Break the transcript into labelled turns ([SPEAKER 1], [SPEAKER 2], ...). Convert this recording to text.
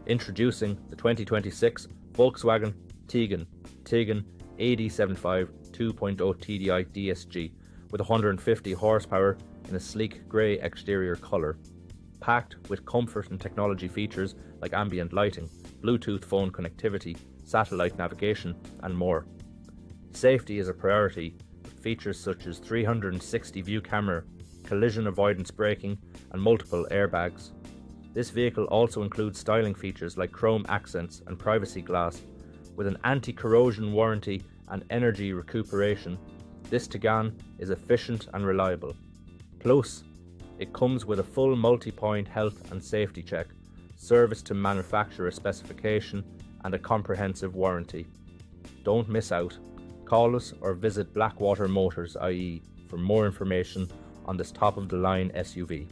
[SPEAKER 1] Introducing the 2026 Volkswagen Tiguan ED75 2.0TDI DSG with 150 horsepower in a sleek grey exterior colour, packed with comfort and technology features like ambient lighting, Bluetooth phone connectivity, satellite navigation and more. Safety is a priority with features such as 360 view camera, collision avoidance braking and multiple airbags. This vehicle also includes styling features like chrome accents and privacy glass. With an anti-corrosion warranty and energy recuperation, this Tiguan is efficient and reliable. Plus, it comes with a full multi-point health and safety check, service to manufacturer specification and a comprehensive warranty. Don't miss out. Call us or visit blackwatermotors.ie for more information on this top-of-the-line SUV.